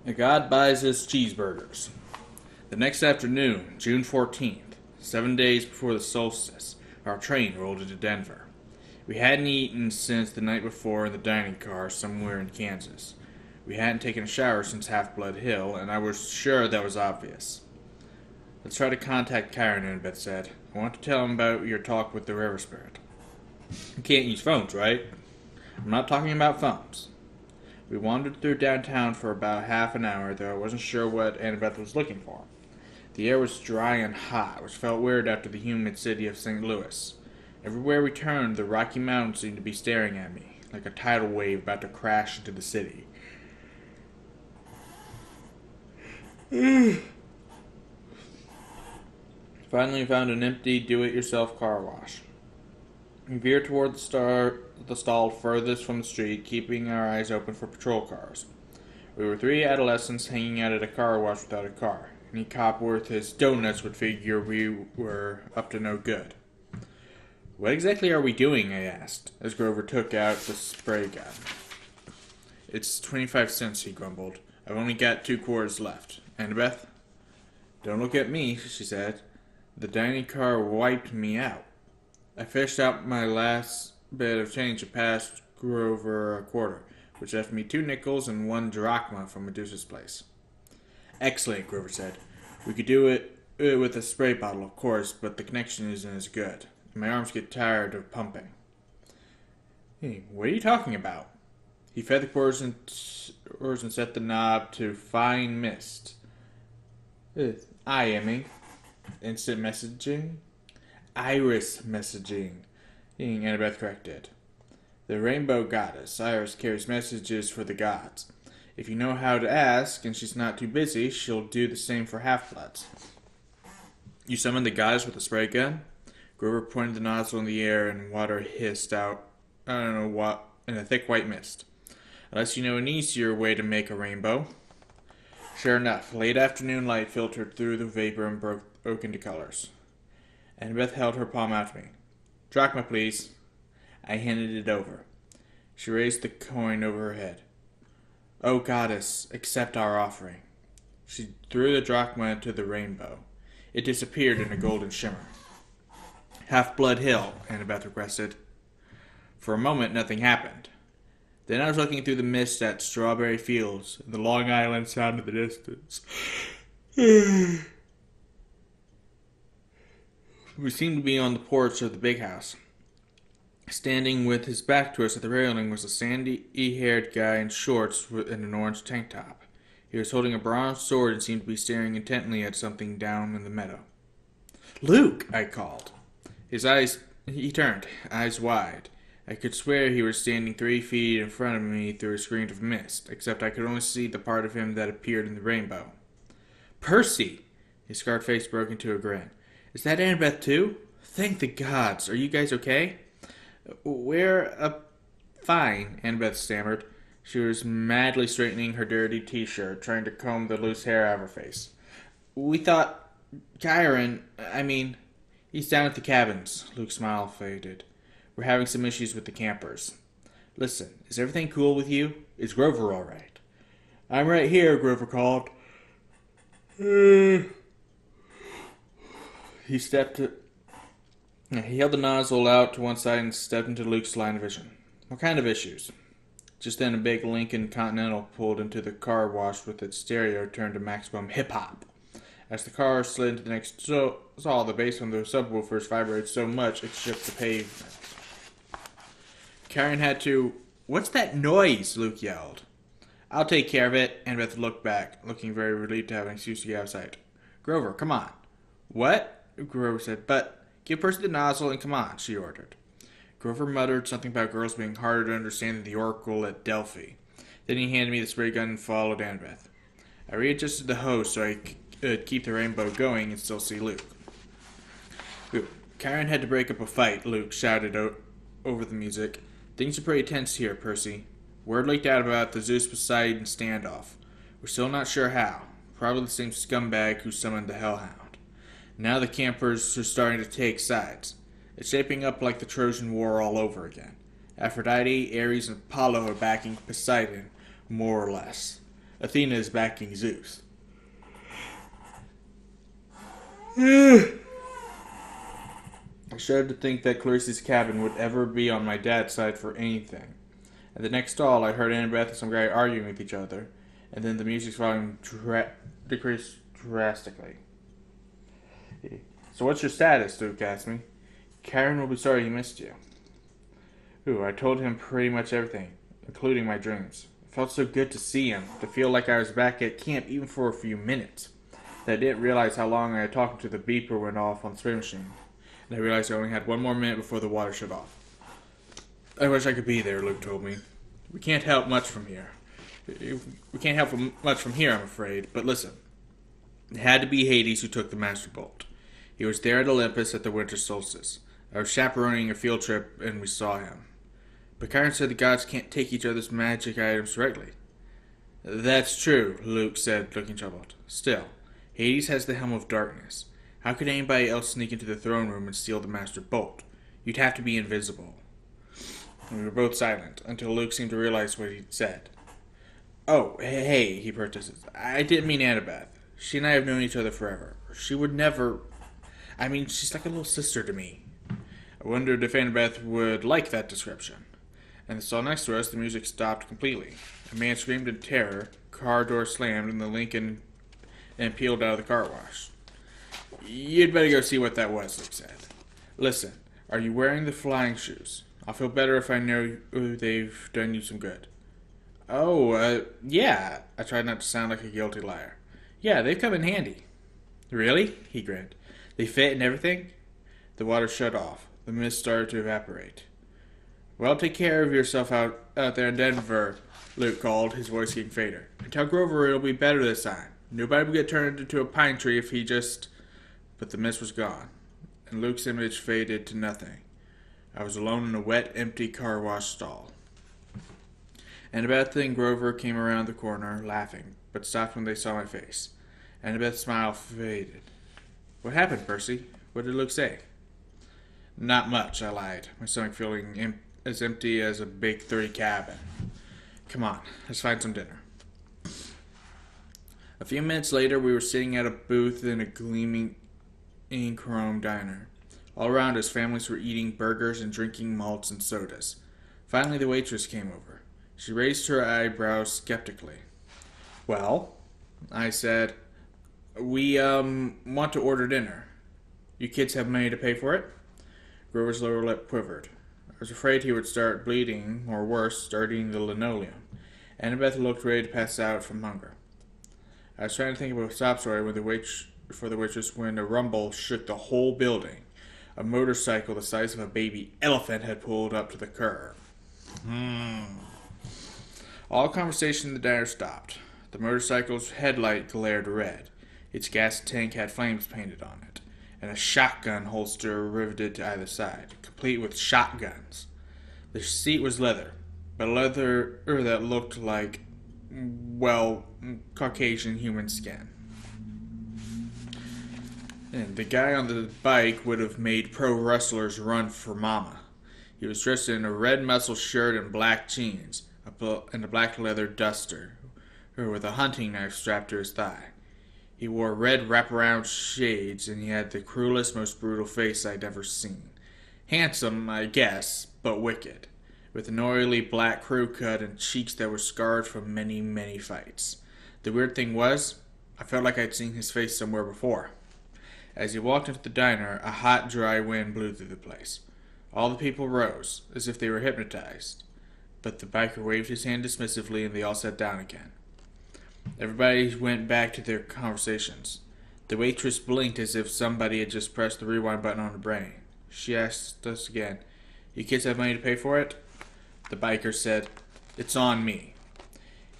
A god buys us cheeseburgers. The next afternoon, June 14th, 7 days before the solstice, our train rolled into Denver. We hadn't eaten since the night before in the dining car somewhere in Kansas. We hadn't taken a shower since Half-Blood Hill, and I was sure that was obvious. Let's try to contact Kyron, Annabeth said. I want to tell him about your talk with the river spirit. You can't use phones, right? I'm not talking about phones. We wandered through downtown for about half an hour, though I wasn't sure what Annabeth was looking for. The air was dry and hot, which felt weird after the humid city of St. Louis. Everywhere we turned, the Rocky Mountains seemed to be staring at me, like a tidal wave about to crash into the city. Finally, we found an empty, do-it-yourself car wash. We veered toward the stall furthest from the street, keeping our eyes open for patrol cars. We were three adolescents hanging out at a car wash without a car. Any cop worth his donuts would figure we were up to no good. What exactly are we doing? I asked, as Grover took out the spray gun. It's 25 cents, he grumbled. I've only got 2 quarters left. Annabeth? Don't look at me, she said. The dining car wiped me out. I fished out my last bit of change and passed Grover a quarter, which left me 2 nickels and 1 drachma from Medusa's place. Excellent, Grover said. We could do it with a spray bottle, of course, but the connection isn't as good. My arms get tired of pumping. Hey, what are you talking about? He fed the quarters and set the knob to fine mist. IMing. Instant messaging? Iris messaging. Annabeth corrected. The rainbow goddess. Iris carries messages for the gods. If you know how to ask, and she's not too busy, she'll do the same for half-bloods. You summoned the goddess with a spray gun? Grover pointed the nozzle in the air and water hissed out, in a thick white mist. Unless you know an easier way to make a rainbow. Sure enough, late afternoon light filtered through the vapor and broke into colors. Annabeth held her palm out to me. Drachma, please. I handed it over. She raised the coin over her head. O goddess, accept our offering. She threw the drachma into the rainbow. It disappeared in a golden shimmer. Half-Blood Hill, Annabeth requested. For a moment, nothing happened. Then I was looking through the mist at Strawberry Fields, and the Long Island sound in the distance. We seemed to be on the porch of the big house. Standing with his back to us at the railing was a sandy-haired guy in shorts and an orange tank top. He was holding a bronze sword and seemed to be staring intently at something down in the meadow. Luke! I called. He turned, eyes wide. I could swear he was standing 3 feet in front of me through a screen of mist, except I could only see the part of him that appeared in the rainbow. Percy! His scarred face broke into a grin. Is that Annabeth too? Thank the gods. Are you guys okay? We're fine, Annabeth stammered. She was madly straightening her dirty t-shirt, trying to comb the loose hair out of her face. We thought Kyron, he's down at the cabins. Luke's smile faded. We're having some issues with the campers. Listen, is everything cool with you? Is Grover all right? I'm right here, Grover called. He held the nozzle out to one side and stepped into Luke's line of vision. What kind of issues? Just then a big Lincoln Continental pulled into the car wash with its stereo turned to maximum hip-hop. As the car slid into the next stall, the bass on the subwoofers vibrated so much it shook the pavement. Karen had to... What's that noise? Luke yelled. I'll take care of it. Annabeth looked back, looking very relieved to have an excuse to get outside. Grover, come on. What? Grover said, but give Percy the nozzle and come on, she ordered. Grover muttered something about girls being harder to understand than the oracle at Delphi. Then he handed me the spray gun and followed Annabeth. I readjusted the hose so I could keep the rainbow going and still see Luke. Karen had to break up a fight, Luke shouted over the music. Things are pretty tense here, Percy. Word leaked out about the Zeus Poseidon standoff. We're still not sure how. Probably the same scumbag who summoned the Hellhound. Now the campers are starting to take sides. It's shaping up like the Trojan War all over again. Aphrodite, Ares, and Apollo are backing Poseidon, more or less. Athena is backing Zeus. I shuddered to think that Clarice's cabin would ever be on my dad's side for anything. At the next stall, I heard Annabeth and some guy arguing with each other, and then the music's volume decreased drastically. So what's your status? Luke asked me. Karen will be sorry he missed you. Ooh, I told him pretty much everything, including my dreams. It felt so good to see him, to feel like I was back at camp even for a few minutes, that I didn't realize how long I had talked until the beeper went off on the spray machine, and I realized I only had one more minute before the water shut off. I wish I could be there, Luke told me. We can't help much from here. I'm afraid, but listen. It had to be Hades who took the Master Bolt. He was there at Olympus at the winter solstice. I was chaperoning a field trip, and we saw him. But Chiron said the gods can't take each other's magic items directly. That's true, Luke said, looking troubled. Still, Hades has the Helm of Darkness. How could anybody else sneak into the throne room and steal the Master Bolt? You'd have to be invisible. We were both silent, until Luke seemed to realize what he'd said. Oh, hey, he protested. I didn't mean Annabeth. She and I have known each other forever. She would never... she's like a little sister to me. I wondered if Annabeth would like that description. And the stall next to us, the music stopped completely. A man screamed in terror, car door slammed, and the Lincoln peeled out of the car wash. You'd better go see what that was, Luke said. Listen, are you wearing the flying shoes? I'll feel better if I know they've done you some good. Oh, yeah. I tried not to sound like a guilty liar. Yeah, they've come in handy. Really? He grinned. They fit and everything? The water shut off. The mist started to evaporate. Well, take care of yourself out there in Denver, Luke called, his voice getting fainter. And tell Grover it'll be better this time. Nobody will get turned into a pine tree if he just... But the mist was gone, and Luke's image faded to nothing. I was alone in a wet, empty car wash stall. Annabeth and Grover came around the corner, laughing, but stopped when they saw my face. Annabeth's smile faded. What happened, Percy? What did Luke say? Not much, I lied, my stomach feeling as empty as a Big 30 cabin. Come on, let's find some dinner. A few minutes later, we were sitting at a booth in a gleaming chrome diner. All around us, families were eating burgers and drinking malts and sodas. Finally, the waitress came over. She raised her eyebrows skeptically. Well, I said, we, want to order dinner. You kids have money to pay for it? Grover's lower lip quivered. I was afraid he would start bleeding, or worse, starting the linoleum. Annabeth looked ready to pass out from hunger. I was trying to think of a sob story when the waitress when a rumble shook the whole building. A motorcycle the size of a baby elephant had pulled up to the curb. All conversation in the diner stopped. The motorcycle's headlight glared red. Its gas tank had flames painted on it, and a shotgun holster riveted to either side, complete with shotguns. The seat was leather, but leather that looked like, well, Caucasian human skin. And the guy on the bike would have made pro wrestlers run for mama. He was dressed in a red muscle shirt and black jeans, and a black leather duster, with a hunting knife strapped to his thigh. He wore red wraparound shades, and he had the cruelest, most brutal face I'd ever seen. Handsome, I guess, but wicked, with an oily black crew cut and cheeks that were scarred from many, many fights. The weird thing was, I felt like I'd seen his face somewhere before. As he walked into the diner, a hot, dry wind blew through the place. All the people rose, as if they were hypnotized, but the biker waved his hand dismissively and they all sat down again. Everybody went back to their conversations. The waitress blinked as if somebody had just pressed the rewind button on her brain. She asked us again, "You kids have money to pay for it?" The biker said, "It's on me."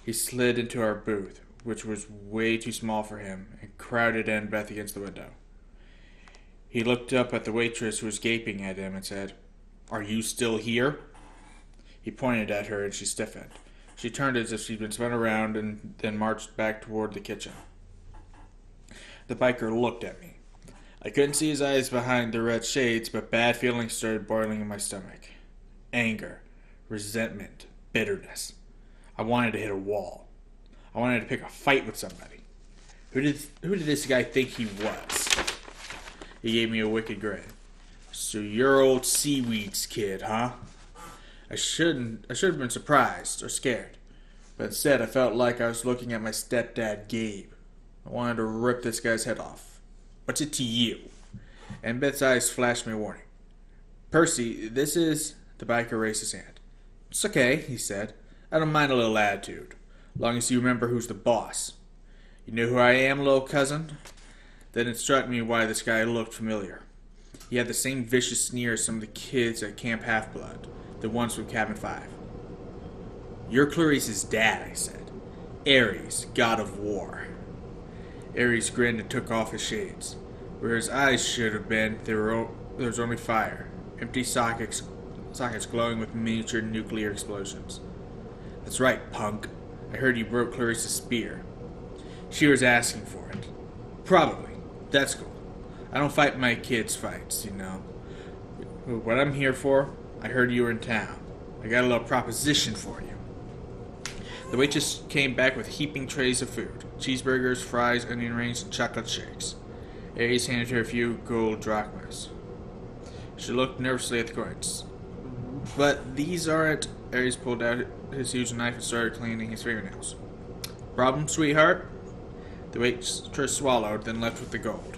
He slid into our booth, which was way too small for him, and crowded Annabeth against the window. He looked up at the waitress who was gaping at him and said, "Are you still here?" He pointed at her and she stiffened. She turned as if she'd been spun around and then marched back toward the kitchen. The biker looked at me. I couldn't see his eyes behind the red shades, but bad feelings started boiling in my stomach. Anger, resentment, bitterness. I wanted to hit a wall. I wanted to pick a fight with somebody. Who did this guy think he was? He gave me a wicked grin. So you're old Seaweed's kid, huh? I should have been surprised or scared. But instead, I felt like I was looking at my stepdad, Gabe. I wanted to rip this guy's head off. What's it to you? And Beth's eyes flashed me a warning. Percy, this is... The biker raised his hand. It's okay, he said. I don't mind a little attitude. Long as you remember who's the boss. You know who I am, little cousin? Then it struck me why this guy looked familiar. He had the same vicious sneer as some of the kids at Camp Half-Blood, the ones from Cabin 5. You're Clarice's dad, I said. Ares, god of war. Ares grinned and took off his shades. Where his eyes should have been, there was only fire. Empty sockets glowing with miniature nuclear explosions. That's right, punk. I heard you broke Clarice's spear. She was asking for it. Probably. That's cool. I don't fight my kids' fights, you know. What I'm here for, I heard you were in town. I got a little proposition for you. The waitress came back with heaping trays of food. Cheeseburgers, fries, onion rings, and chocolate shakes. Ares handed her a few gold drachmas. She looked nervously at the coins. But these aren't... Ares pulled out his huge knife and started cleaning his fingernails. Problem, sweetheart? The waitress swallowed, then left with the gold.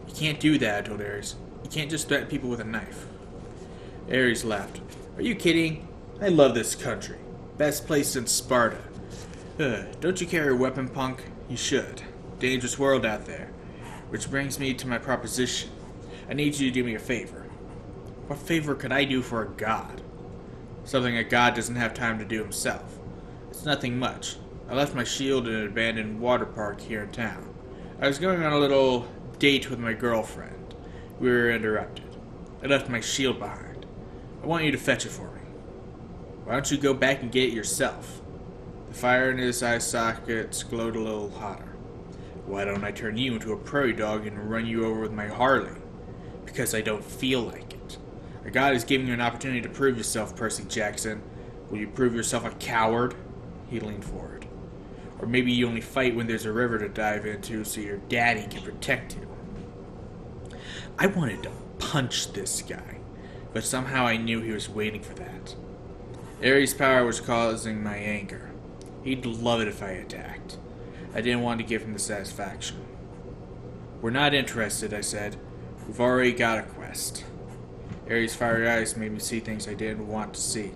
You can't do that, I told Ares. You can't just threaten people with a knife. Ares laughed. Are you kidding? I love this country. Best place in Sparta. Don't you carry a weapon, punk? You should. Dangerous world out there. Which brings me to my proposition. I need you to do me a favor. What favor could I do for a god? Something a god doesn't have time to do himself. It's nothing much. I left my shield in an abandoned water park here in town. I was going on a little date with my girlfriend. We were interrupted. I left my shield behind. I want you to fetch it for me. Why don't you go back and get it yourself? The fire in his eye sockets glowed a little hotter. Why don't I turn you into a prairie dog and run you over with my Harley? Because I don't feel like it. A god is giving you an opportunity to prove yourself, Percy Jackson. Will you prove yourself a coward? He leaned forward. Or maybe you only fight when there's a river to dive into so your daddy can protect you. I wanted to punch this guy, but somehow I knew he was waiting for that. Ares' power was causing my anger. He'd love it if I attacked. I didn't want to give him the satisfaction. We're not interested, I said. We've already got a quest. Ares' fiery eyes made me see things I didn't want to see.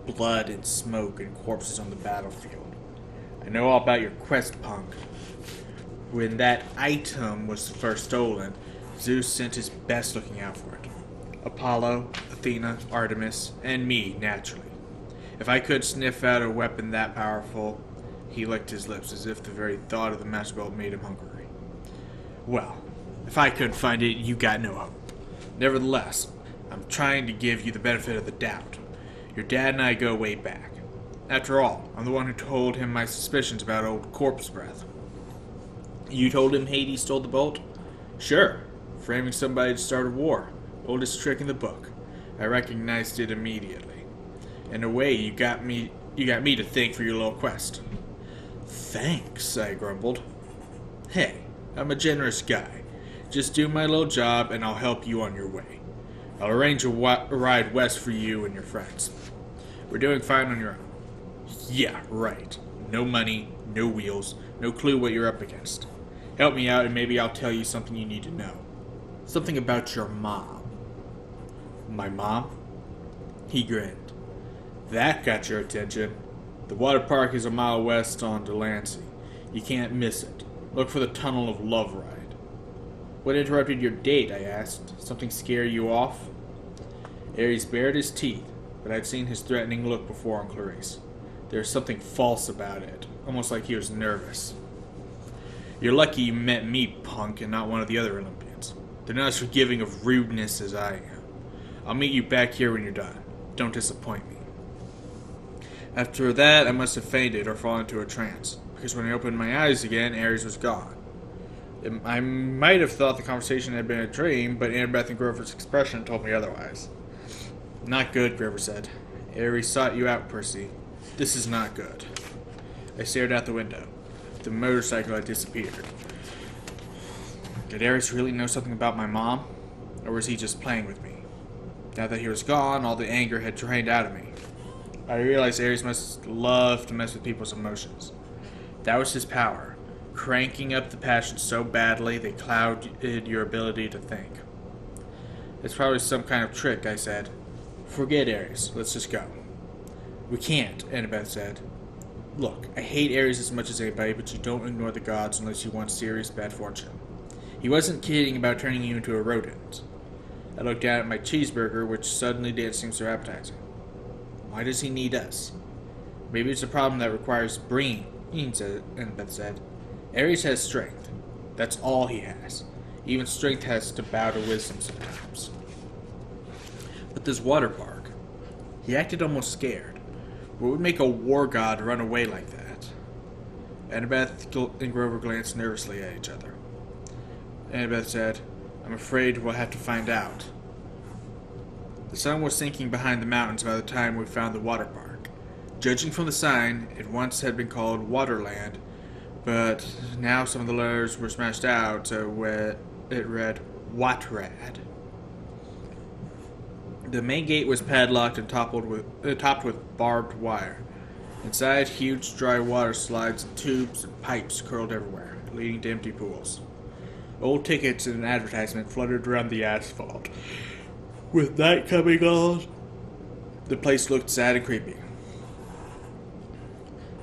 Blood and smoke and corpses on the battlefield. I know all about your quest, punk. When that item was first stolen, Zeus sent his best looking out for it. Apollo, Athena, Artemis, and me, naturally. If I could sniff out a weapon that powerful, he licked his lips as if the very thought of the match belt made him hungry. Well, if I couldn't find it, you got no hope. Nevertheless, I'm trying to give you the benefit of the doubt. Your dad and I go way back. After all, I'm the one who told him my suspicions about old corpse breath. You told him Hades stole the bolt? Sure. Framing somebody to start a war. Oldest trick in the book. I recognized it immediately. In a way, you got me to thank for your little quest. Thanks, I grumbled. Hey, I'm a generous guy. Just do my little job and I'll help you on your way. I'll arrange a ride west for you and your friends. We're doing fine on your own. Yeah, right. No money, no wheels, no clue what you're up against. Help me out and maybe I'll tell you something you need to know. Something about your mom. My mom? He grinned. That got your attention. The water park is a mile west on Delancey. You can't miss it. Look for the Tunnel of Love ride. What interrupted your date, I asked. Something scare you off? Ares bared his teeth, but I'd seen his threatening look before on Clarice. There was something false about it, almost like he was nervous. You're lucky you met me, punk, and not one of the other Olympians. They're not as forgiving of rudeness as I am. I'll meet you back here when you're done. Don't disappoint me. After that, I must have fainted or fallen into a trance, because when I opened my eyes again, Ares was gone. I might have thought the conversation had been a dream, but Annabeth and Grover's expression told me otherwise. Not good, Grover said. Ares sought you out, Percy. This is not good. I stared out the window. The motorcycle had disappeared. Did Ares really know something about my mom? Or was he just playing with me? Now that he was gone, all the anger had drained out of me. I realized Ares must love to mess with people's emotions. That was his power, cranking up the passion so badly they clouded your ability to think. It's probably some kind of trick, I said. Forget Ares, let's just go. We can't, Annabeth said. Look, I hate Ares as much as anybody, but you don't ignore the gods unless you want serious bad fortune. He wasn't kidding about turning you into a rodent. I looked down at my cheeseburger, which suddenly didn't seem so appetizing. Why does he need us? Maybe it's a problem that requires brains, Annabeth said. Ares has strength. That's all he has. Even strength has to bow to wisdom sometimes. But this water park, he acted almost scared. What would make a war god run away like that? Annabeth and Grover glanced nervously at each other. Annabeth said, I'm afraid we'll have to find out. The sun was sinking behind the mountains by the time we found the water park. Judging from the sign, it once had been called Waterland, but now some of the letters were smashed out, so it read Watrad. The main gate was padlocked and topped with barbed wire. Inside, huge dry water slides and tubes and pipes curled everywhere, leading to empty pools. Old tickets and an advertisement fluttered around the asphalt. With night coming on, the place looked sad and creepy.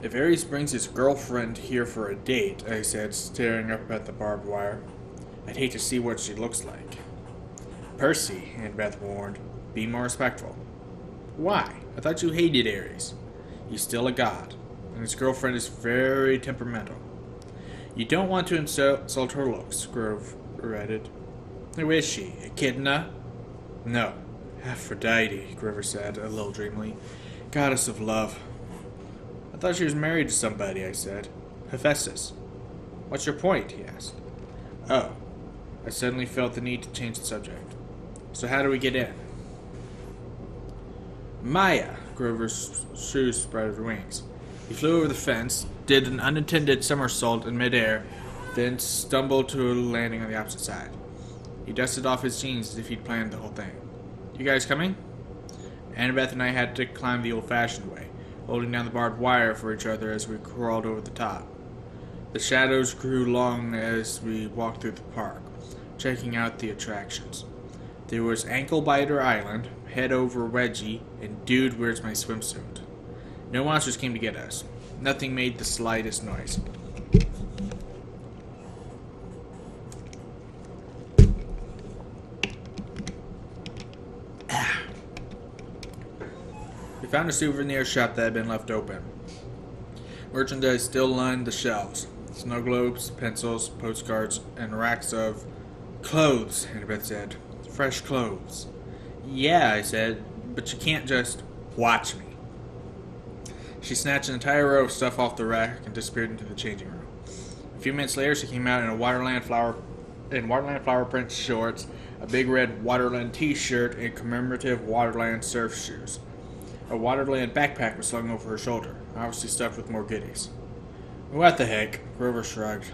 If Ares brings his girlfriend here for a date, I said, staring up at the barbed wire, I'd hate to see what she looks like. Percy, Annabeth warned, be more respectful. Why? I thought you hated Ares. He's still a god, and his girlfriend is very temperamental. You don't want to insult her looks, Grove added. Who is she? Echidna? No. Aphrodite, Grover said, a little dreamily. Goddess of love. I thought she was married to somebody, I said. Hephaestus. What's your point? He asked. Oh. I suddenly felt the need to change the subject. So how do we get in? Maya! Grover's shoes spread her wings. He flew over the fence, did an unintended somersault in midair, then stumbled to a landing on the opposite side. He dusted off his jeans as if he'd planned the whole thing. You guys coming? Annabeth and I had to climb the old-fashioned way, holding down the barbed wire for each other as we crawled over the top. The shadows grew long as we walked through the park, checking out the attractions. There was Ankle Biter Island, Head Over Wedgie, and Dude, Where's My Swimsuit? No monsters came to get us. Nothing made the slightest noise. We found a souvenir shop that had been left open. Merchandise still lined the shelves. Snow globes, pencils, postcards, and racks of clothes, Annabeth said. Fresh clothes. Yeah, I said, but you can't just watch me. She snatched an entire row of stuff off the rack and disappeared into the changing room. A few minutes later, she came out in Waterland flower print shorts, a big red Waterland t-shirt, and commemorative Waterland surf shoes. A Waterland backpack was slung over her shoulder, obviously stuffed with more goodies. What the heck? Grover shrugged.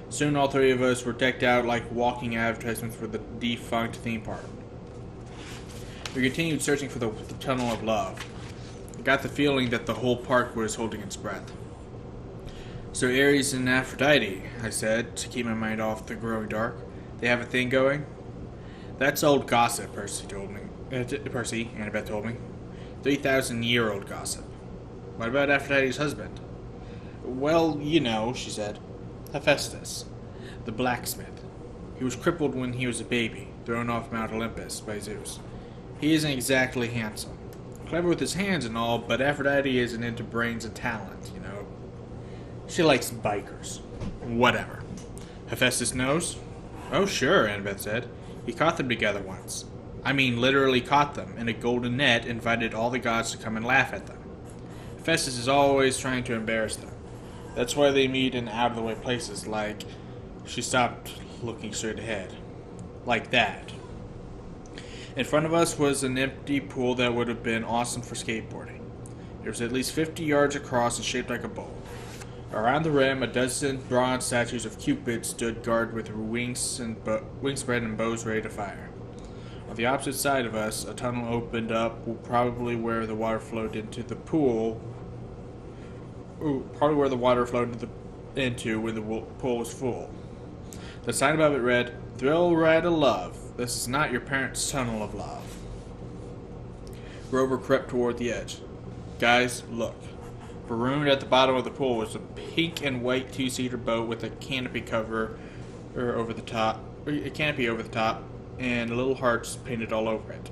Soon all three of us were decked out like walking advertisements for the defunct theme park. We continued searching for the Tunnel of Love. I got the feeling that the whole park was holding its breath. So Ares and Aphrodite, I said, to keep my mind off the growing dark. They have a thing going? That's old gossip, Percy, Annabeth told me. 3,000-year-old gossip. What about Aphrodite's husband? Well, you know, she said. Hephaestus, the blacksmith. He was crippled when he was a baby, thrown off Mount Olympus by Zeus. He isn't exactly handsome. Clever with his hands and all, but Aphrodite isn't into brains and talent, you know. She likes bikers. Whatever. Hephaestus knows? Oh, sure, Annabeth said. He caught them together once. I mean, literally caught them in a golden net, invited all the gods to come and laugh at them. Hephaestus is always trying to embarrass them. That's why they meet in out-of-the-way places, like... She stopped, looking straight ahead. Like that. In front of us was an empty pool that would have been awesome for skateboarding. It was at least 50 yards across and shaped like a bowl. Around the rim, a dozen bronze statues of Cupid stood guard with wings spread and bows ready to fire. On the opposite side of us, a tunnel opened up, probably where the water flowed into the pool. Probably where the water flowed into when the pool was full. The sign above it read, "Thrill Ride of Love. This is not your parents' tunnel of love." Grover crept toward the edge. "Guys, look." Marooned at the bottom of the pool was a pink and white two-seater boat with a canopy over the top, and little hearts painted all over it.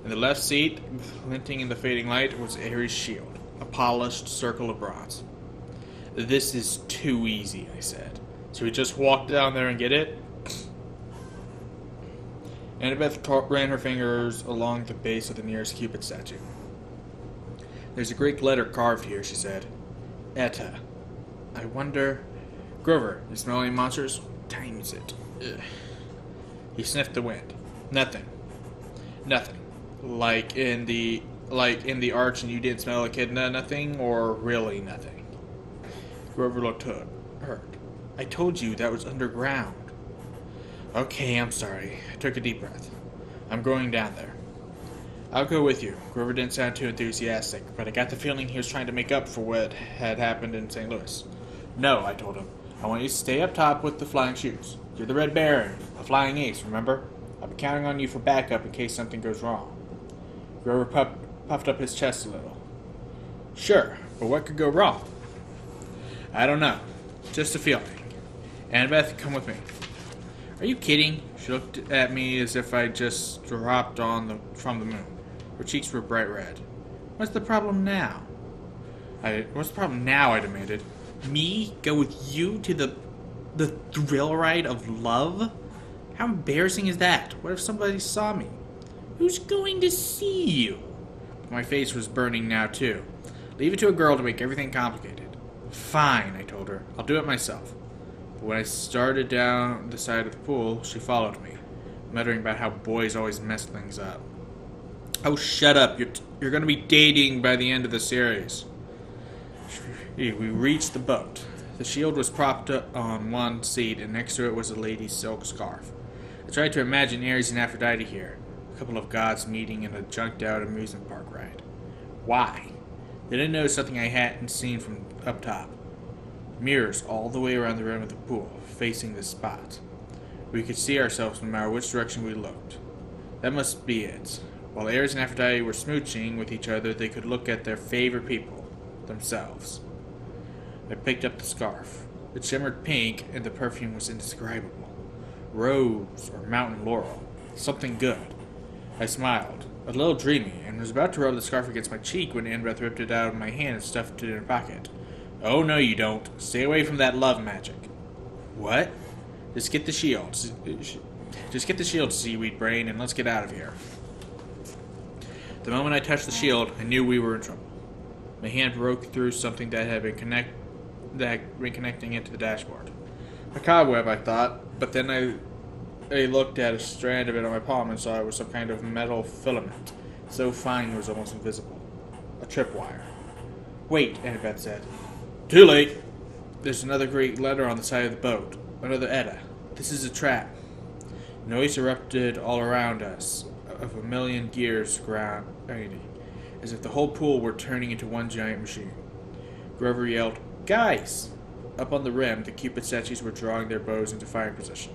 In the left seat, glinting in the fading light, was Ares' shield, a polished circle of bronze. "This is too easy," I said. "So we just walk down there and get it?" Annabeth ran her fingers along the base of the nearest Cupid statue. "There's a Greek letter carved here," she said. "Eta. I wonder... Grover, you smell any monsters? What time is it?" Ugh. He sniffed the wind. Nothing. Like in the arch and you didn't smell a echidna, nothing, or really nothing? Grover looked hurt. "I told you that was underground." "Okay, I'm sorry." I took a deep breath. "I'm going down there." "I'll go with you." Grover didn't sound too enthusiastic, but I got the feeling he was trying to make up for what had happened in St. Louis. "No," I told him. "I want you to stay up top with the flying chutes. You're the Red Baron, a flying ace, remember? I'll be counting on you for backup in case something goes wrong." Grover puffed up his chest a little. "Sure, but what could go wrong?" "I don't know. Just a feeling. Annabeth, come with me." "Are you kidding?" She looked at me as if I'd just dropped from the moon. Her cheeks were bright red. What's the problem now?" I demanded. "Me? Go with you to the thrill ride of love? How embarrassing is that? What if somebody saw me?" "Who's going to see you?" My face was burning now, too. Leave it to a girl to make everything complicated. "Fine," I told her. "I'll do it myself." But when I started down the side of the pool, she followed me, muttering about how boys always mess things up. "Oh, shut up. You're going to be dating by the end of the series." We reached the boat. The shield was propped up on one seat, and next to it was a lady's silk scarf. I tried to imagine Ares and Aphrodite here, a couple of gods meeting in a junked-out amusement park ride. Why? Then I noticed something I hadn't seen from up top. Mirrors all the way around the rim of the pool, facing this spot. We could see ourselves no matter which direction we looked. That must be it. While Ares and Aphrodite were smooching with each other, they could look at their favorite people, themselves. I picked up the scarf. It shimmered pink, and the perfume was indescribable. Rose or mountain laurel. Something good. I smiled, a little dreamy, and was about to rub the scarf against my cheek when Annabeth ripped it out of my hand and stuffed it in her pocket. "Oh, no, you don't. Stay away from that love magic." "What?" Just get the shield, seaweed brain, and let's get out of here." The moment I touched the shield, I knew we were in trouble. My hand broke through something that had been connecting it to the dashboard. A cobweb, I thought, but then I looked at a strand of it on my palm and saw it was some kind of metal filament, so fine it was almost invisible. A tripwire. "Wait," Annabeth said. "Too late." "There's another Greek letter on the side of the boat. Another Eta. This is a trap." Noise erupted all around us, of a million gears grinding, as if the whole pool were turning into one giant machine. Grover yelled, "Guys!" Up on the rim, the Cupid statues were drawing their bows into firing position.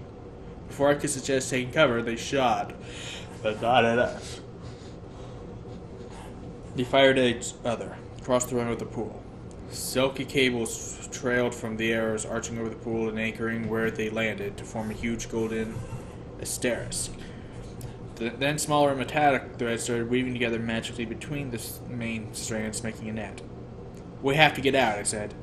Before I could suggest taking cover, they shot, but not at us. They fired at each other, across the rim of the pool. Silky cables trailed from the arrows, arching over the pool and anchoring where they landed to form a huge golden asterisk. Then smaller metallic threads started weaving together magically between the main strands, making a net. "We have to get out," I said.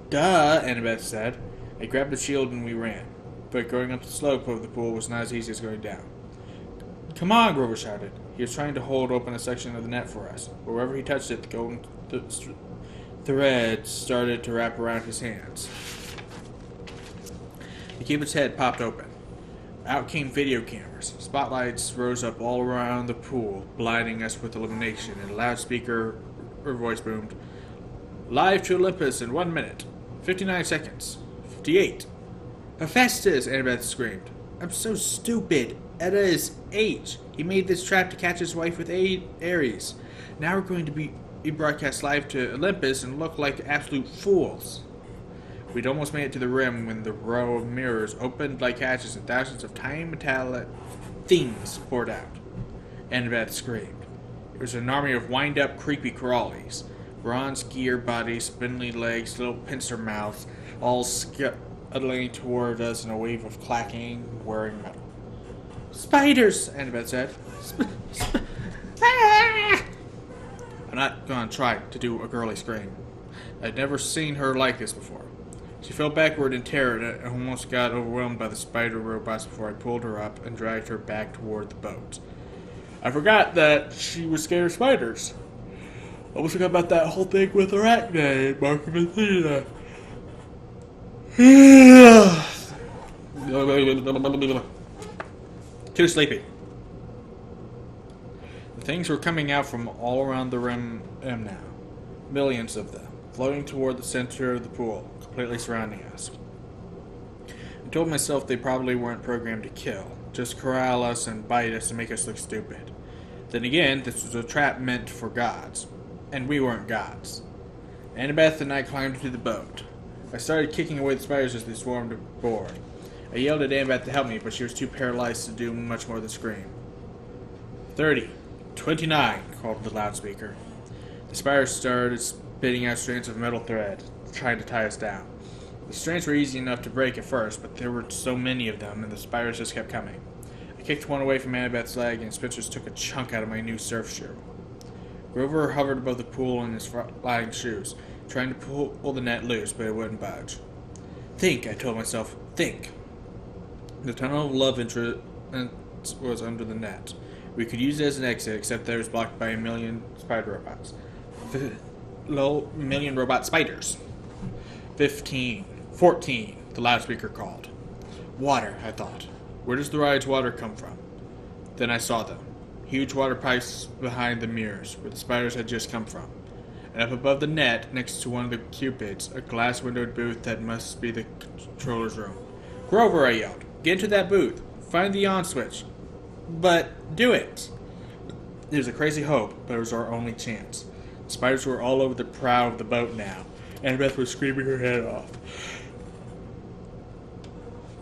"Duh," Annabeth said. I grabbed the shield and we ran. But going up the slope of the pool was not as easy as going down. "Come on," Grover shouted. He was trying to hold open a section of the net for us. But wherever he touched it, the golden thread started to wrap around his hands. The Cupid's head popped open. Out came video cameras. Spotlights rose up all around the pool, blinding us with illumination, and a loudspeaker voice boomed, "Live to Olympus in 1 minute." 59 seconds. 58. Hephaestus, Annabeth screamed. I'm so stupid. Etta is H. He made this trap to catch his wife with Ares. Now we're going to be broadcast live to Olympus and look like absolute fools. We'd almost made it to the rim when the row of mirrors opened like hatches and thousands of tiny metallic things poured out. Annabeth screamed. It was an army of wind-up, creepy crawlies. Bronze gear bodies, spindly legs, little pincer mouths, all scuttling toward us in a wave of clacking, whirring metal. Spiders, Annabeth said. I'm not going to try to do a girly scream. I'd never seen her like this before. She fell backward in terror and almost got overwhelmed by the spider robots before I pulled her up and dragged her back toward the boat. I forgot that she was scared of spiders. I almost forgot about that whole thing with Arachne and Mark of Athena. Too sleepy. The things were coming out from all around the rim now. Millions of them, floating toward the center of the pool, completely surrounding us. I told myself they probably weren't programmed to kill, just corral us and bite us and make us look stupid. Then again, this was a trap meant for gods. And we weren't gods. Annabeth and I climbed into the boat. I started kicking away the spiders as they swarmed aboard. I yelled at Annabeth to help me, but she was too paralyzed to do much more than scream. 30. 29, called the loudspeaker. The spiders started spitting out strands of metal thread, trying to tie us down. The strands were easy enough to break at first, but there were so many of them, and the spiders just kept coming. I kicked one away from Annabeth's leg, and Spencer's took a chunk out of my new surf shoe. Grover hovered above the pool in his flying shoes, trying to pull the net loose, but it wouldn't budge. Think, I told myself, think. The tunnel of love interest was under the net. We could use it as an exit, except that it was blocked by a million spider robots. Million robot spiders. 15. 14, the loudspeaker called. Water, I thought. Where does the ride's water come from? Then I saw them. Huge water pipes behind the mirrors, where the spiders had just come from. And up above the net, next to one of the cupids, a glass-windowed booth that must be the controller's room. Grover, I yelled. Get into that booth. Find the on switch. But do it. It was a crazy hope, but it was our only chance. The spiders were all over the prow of the boat now. Annabeth was screaming her head off.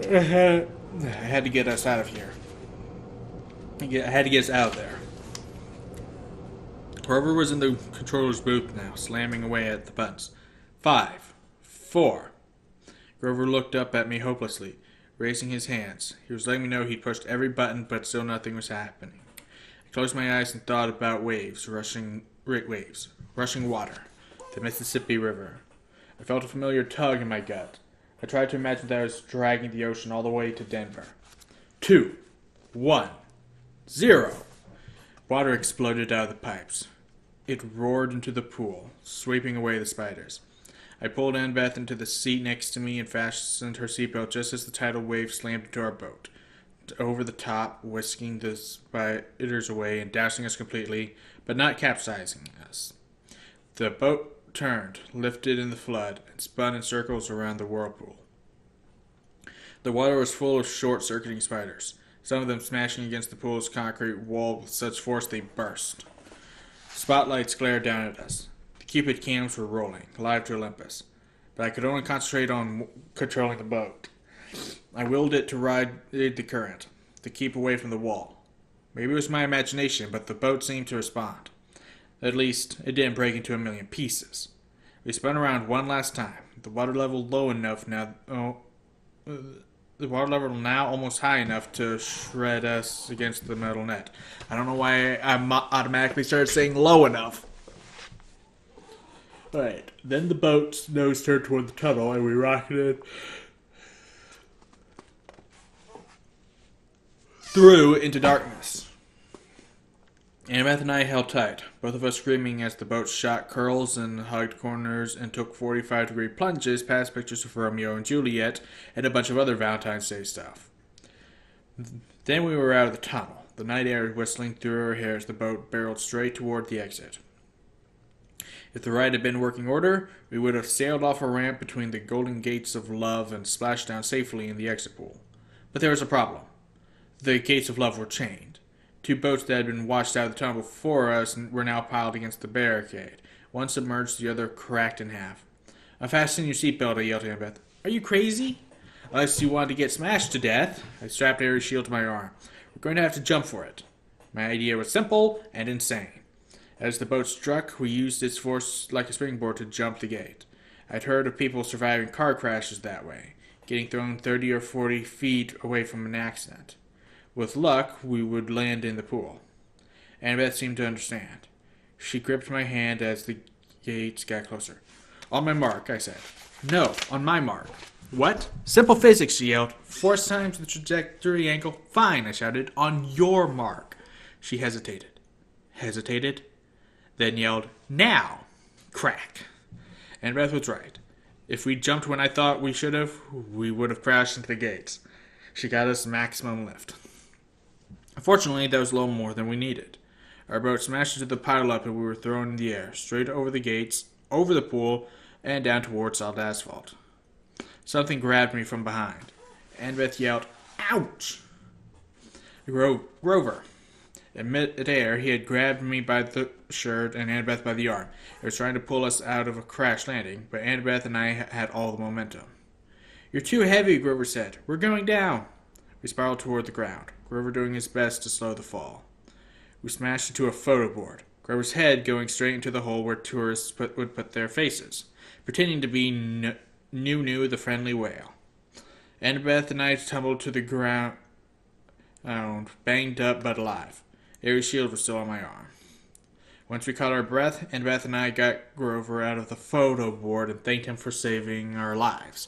I had to get us out of here. I had to get us out of there. Grover was in the controller's booth now, slamming away at the buttons. 5, 4. Grover looked up at me hopelessly, raising his hands. He was letting me know he'd pushed every button, but still nothing was happening. I closed my eyes and thought about rushing water, the Mississippi River. I felt a familiar tug in my gut. I tried to imagine that I was dragging the ocean all the way to Denver. 2, 1, 0. Water exploded out of the pipes. It roared into the pool, sweeping away the spiders. I pulled Annabeth into the seat next to me and fastened her seatbelt just as the tidal wave slammed into our boat. Over the top, whisking the spiders away and dousing us completely, but not capsizing us. The boat turned, lifted in the flood, and spun in circles around the whirlpool. The water was full of short-circuiting spiders, some of them smashing against the pool's concrete wall with such force they burst. Spotlights glared down at us. The Cupid cams were rolling, live to Olympus, but I could only concentrate on controlling the boat. I willed it to ride the current, to keep away from the wall. Maybe it was my imagination, but the boat seemed to respond. At least, it didn't break into a million pieces. We spun around one last time, the water level now almost high enough to shred us against the metal net. I don't know why I automatically started saying low enough. Alright, then the boat's nose turned toward the tunnel and we rocketed through into darkness. Annabeth and I held tight, both of us screaming as the boat shot curls and hugged corners and took 45-degree plunges past pictures of Romeo and Juliet and a bunch of other Valentine's Day stuff. Then we were out of the tunnel, the night air whistling through our hair as the boat barreled straight toward the exit. If the ride had been working order, we would have sailed off a ramp between the golden gates of love and splashed down safely in the exit pool. But there was a problem. The gates of love were chained. 2 boats that had been washed out of the tunnel before us were now piled against the barricade. One submerged, the other cracked in half. "Unfasten your seatbelt," I yelled to Annabeth. "Are you crazy?" "Unless you want to get smashed to death." I strapped Ares' shield to my arm. "We're going to have to jump for it." My idea was simple and insane. As the boat struck, we used its force like a springboard to jump the gate. I'd heard of people surviving car crashes that way, getting thrown 30 or 40 feet away from an accident. With luck, we would land in the pool. Annabeth seemed to understand. She gripped my hand as the gates got closer. "On my mark," I said. "No, on my mark." "What?" "Simple physics," she yelled. "Force times the trajectory angle." "Fine," I shouted. "On your mark." She hesitated. Hesitated. Then yelled, "Now!" Crack. Annabeth was right. If we jumped when I thought we should have, we would have crashed into the gates. She got us maximum lift. Unfortunately, that was a little more than we needed. Our boat smashed into the pile-up and we were thrown in the air, straight over the gates, over the pool, and down towards solid asphalt. Something grabbed me from behind. Annabeth yelled, "Ouch!" Grover. In mid-air, he had grabbed me by the shirt and Annabeth by the arm. He was trying to pull us out of a crash landing, but Annabeth and I had all the momentum. "You're too heavy," Grover said. "We're going down." We spiraled toward the ground, Grover doing his best to slow the fall. We smashed into a photo board, Grover's head going straight into the hole where tourists would put their faces, pretending to be New the friendly whale. Annabeth and I tumbled to the ground, banged up but alive. Ares' shield was still on my arm. Once we caught our breath, Annabeth and I got Grover out of the photo board and thanked him for saving our lives.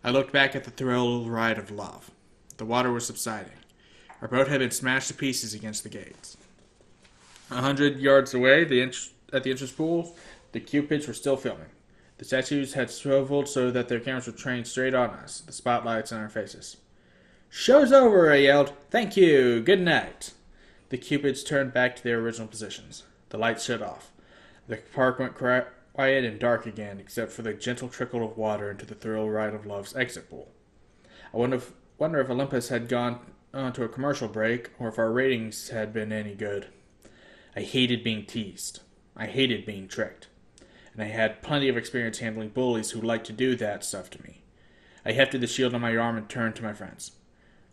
I looked back at the thrill ride of love. The water was subsiding. Our boat had been smashed to pieces against the gates. 100 yards away, at the entrance pool, the Cupids were still filming. The statues had swiveled so that their cameras were trained straight on us, the spotlights on our faces. "Show's over," I yelled. "Thank you. Good night." The Cupids turned back to their original positions. The lights shut off. The park went quiet and dark again, except for the gentle trickle of water into the thrill ride of love's exit pool. I wonder if Olympus had gone on to a commercial break, or if our ratings had been any good. I hated being teased. I hated being tricked. And I had plenty of experience handling bullies who liked to do that stuff to me. I hefted the shield on my arm and turned to my friends.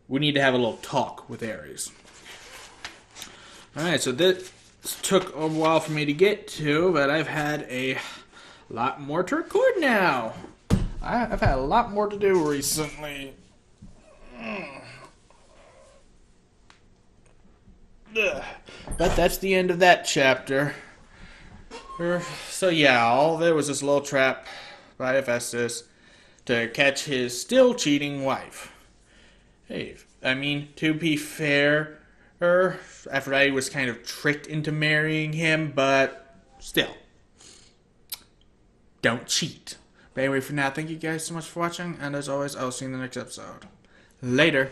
"We need to have a little talk with Ares." Alright, so this took a while for me to get to, but I've had a lot more to record now. I've had a lot more to do recently. But that's the end of that chapter. So yeah, all there was this little trap by Hephaestus to catch his still cheating wife. Hey, I mean, to be fair, Aphrodite was kind of tricked into marrying him, but still, don't cheat. But anyway, for now, thank you guys so much for watching, and as always, I'll see you in the next episode. Later.